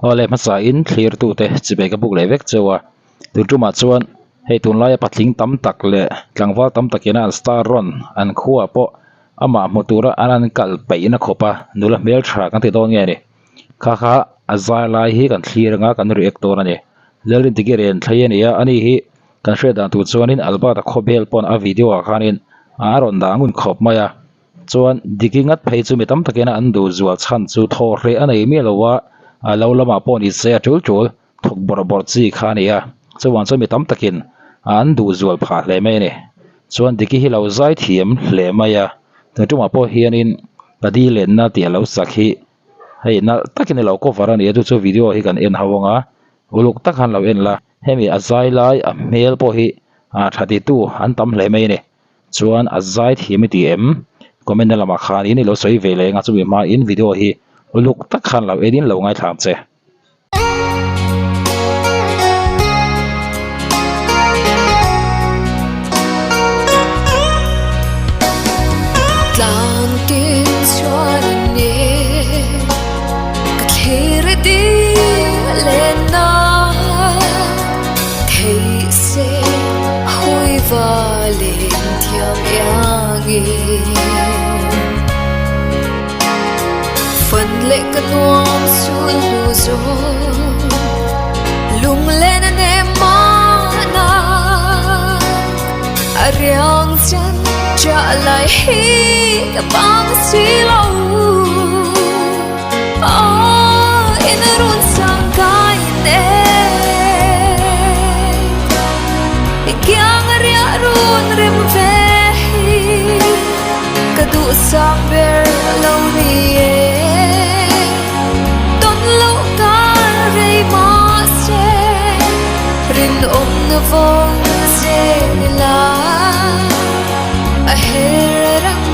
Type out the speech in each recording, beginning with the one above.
ole masa in clear tu te chibe ka buk levek chewa tu tuma chuan hei tun lai patling tam tak le tlangwal tam takina al star ron an khuwa po ama motura anan kal peina khopa Nula Hmeltha kan ti don nge ni kha azai lai hi kan thlir nga kan reactor ani Lalrindiki ren thlai ani ani hi kan hredan tu chuanin albata khawbel pon a video a khanin aron dangun khop maya chuan dikingat phei chu mi tam takina an du zual chan chu tho hre anei mi lowa lo lama pon i se tul tul thok bor chi khania chuan chu mi tam takin an du zual pha hle mai ni chuan diki hi lo zai thiam hle maya tuma po hianin padi Lenna ti lo sakhi hei na takin lo ko varani atu chu video hi kan en hawanga uluk tak han lo en la hemi azai lai a mel po hi thati tu an tam hle mai ni chuan azai thiami ti em comment lama khan in lo soi vele nga chu ma in video hi uluk tak khan lo edin lo ngai thang che Lenna thấy sẽ hối và lên thiam yangi phần lệ cất nuông xuân lu gió lung lên anh em mana riang chân trả lại hi cả băng xí lâu in run sang kai ne ikyang ria run rim ve ka du sang ber lo ni ton lo ka rei ma se rin om na vong se la a herang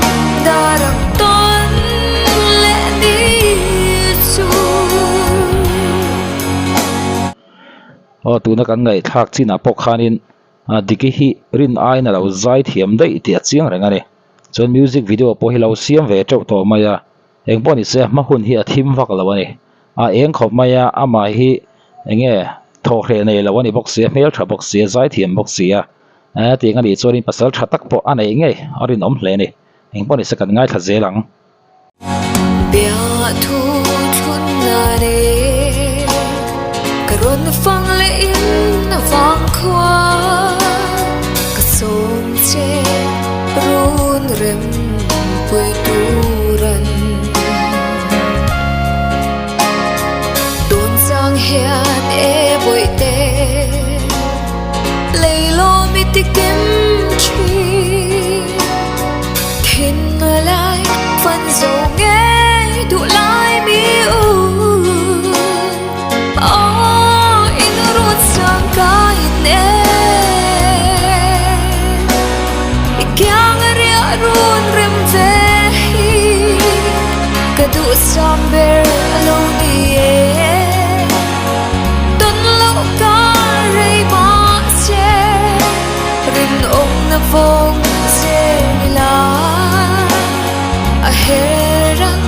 darang ton le ni su tu na kan ngai thak china pok khanin diki hi rin ai na lo zai thiam dei ti chiang renga ni chon music video po hi lo siam ve chau to maya eng poni se ma hun hi a thim vak lawani eng khop maya ama hi enge tho hre nei lawani box se Hmeltha box se zai thiam box sia ti ngani chorin pasal tha tak po anei nge arin om hle ni eng poni se kan ngai tha zelang bia thu thun na re karon phang le in na vang khwa ka som che run rem pui turan don sang hian e boi te leilo mi tikim chi thin lai fan zo nge du lai mi u Somber alone don lo ka rei ma se rin om na vong se la a herang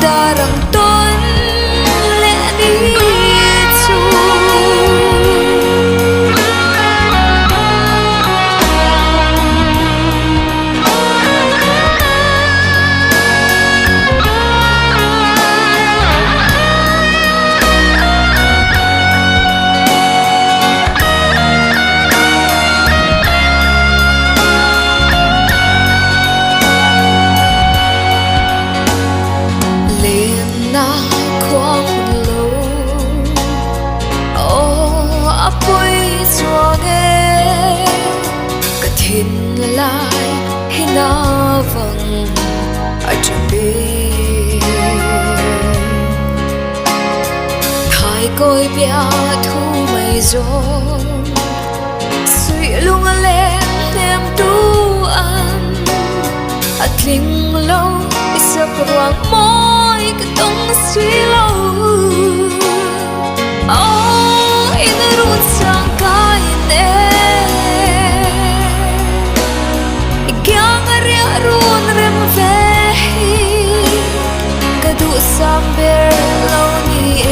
darang ton le ni chu coi bia thu mây gió suy lung lên em tu an linh lâu isa ruang môi cái tông suy lâu in run sang kai ne ikyang ria run rem ve ka du sam ber lo ni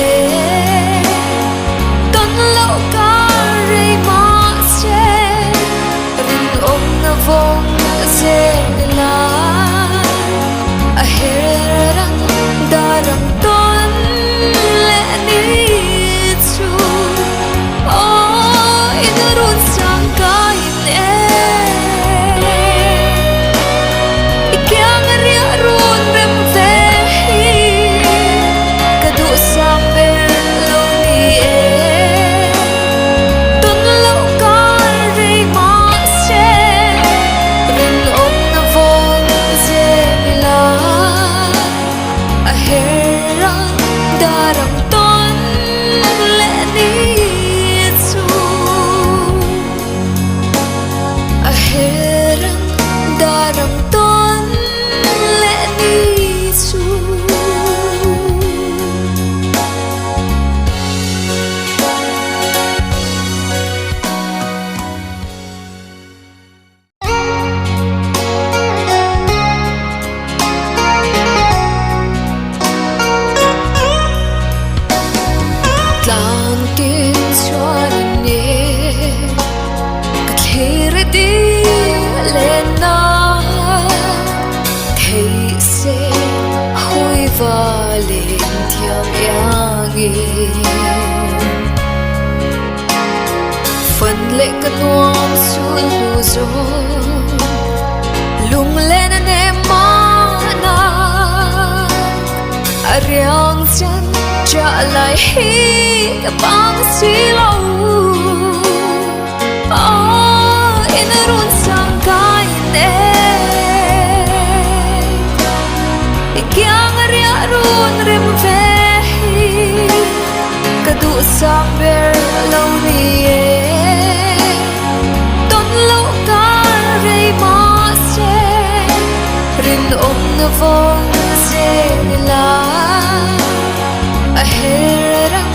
Lenna thấy sẽ hôi và lên theo yang phần lệ cơn oan xuân lù gió lung lên anh em mana ariang chân trả lại hi cái băng xí lâu inarun sang kaine ikyang ariarun rimvehi kadu samber lawniye ton lo karei mase rin na vong zela aherang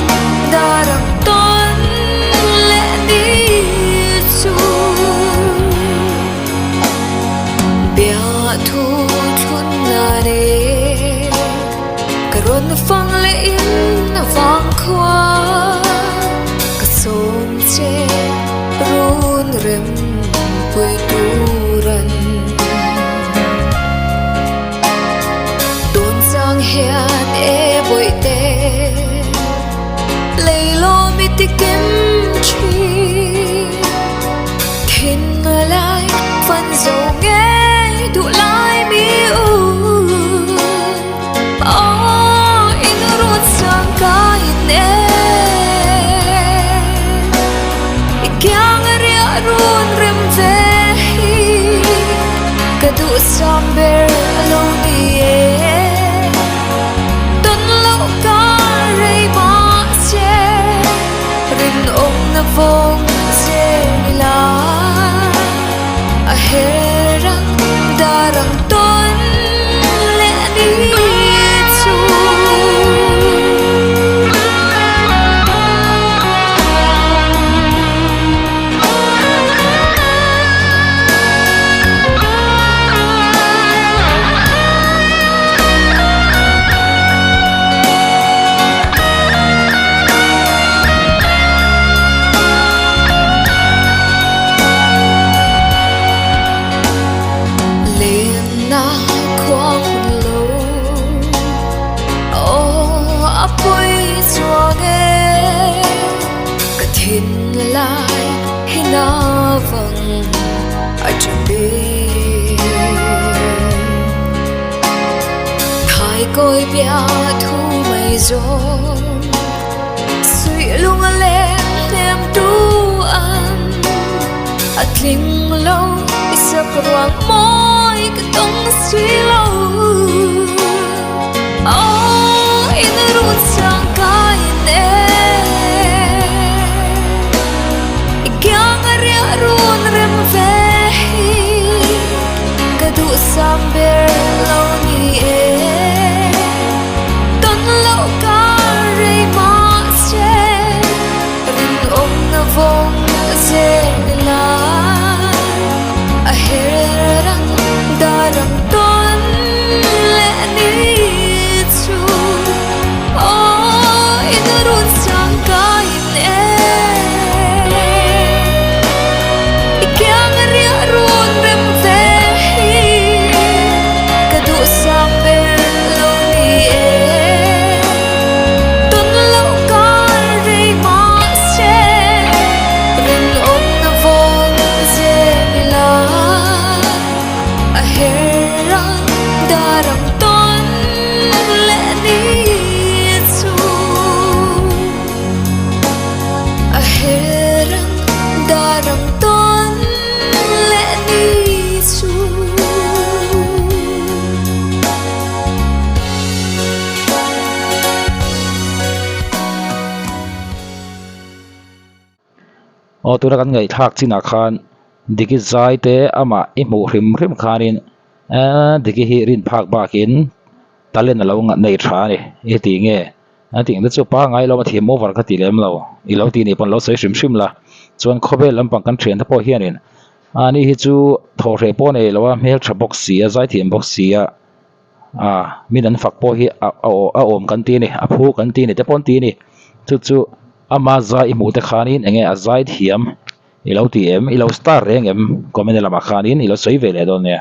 darang ton leni thu thun nare karon phang le in vang khwa ka som che run rem pui turan don sang hian e boi te leilo mi tikim chi thin lai fan zo nghe đủ lại mi u inarun sang kaine ikyang ariarun rimvehi kadu samber lawniye ton lo karei mase rin na vong zela aherang darang ton leni chu Lenna khoang lo apoi chuange ka thin lai hina vang achabe thai koi bia thu mai zo sui lung lên em tu an atling lo isa ruang môi cái tông suy lâu inarun sang kaine ikyang ariarun rimvehi kadu samber lawniye ton lo karei mase rin na vong zela aherang darang ton leni chu o tura kan ngai thak china khan diki zai te ama i mu hrim hrim khanin diki hi rin phak bakin talen alo nga nei tha ni e ti nge ting da chu pa ngai lo ma thiam over ka ti lem lo I lo ti ni pon lo sei hrim hrim la chuan khawbel lampang kan thian ta po hianin ani hi chu thore po nei lo a hmeltha box si a zai thiam box si a min an fak po hi a om kan ti ni a phu kan ti ni te pon ti ni chu ama zai I mu te khanin enge a zai thiam I lo ti em I lo star reng em comment lama khanin I lo sei ve le don ne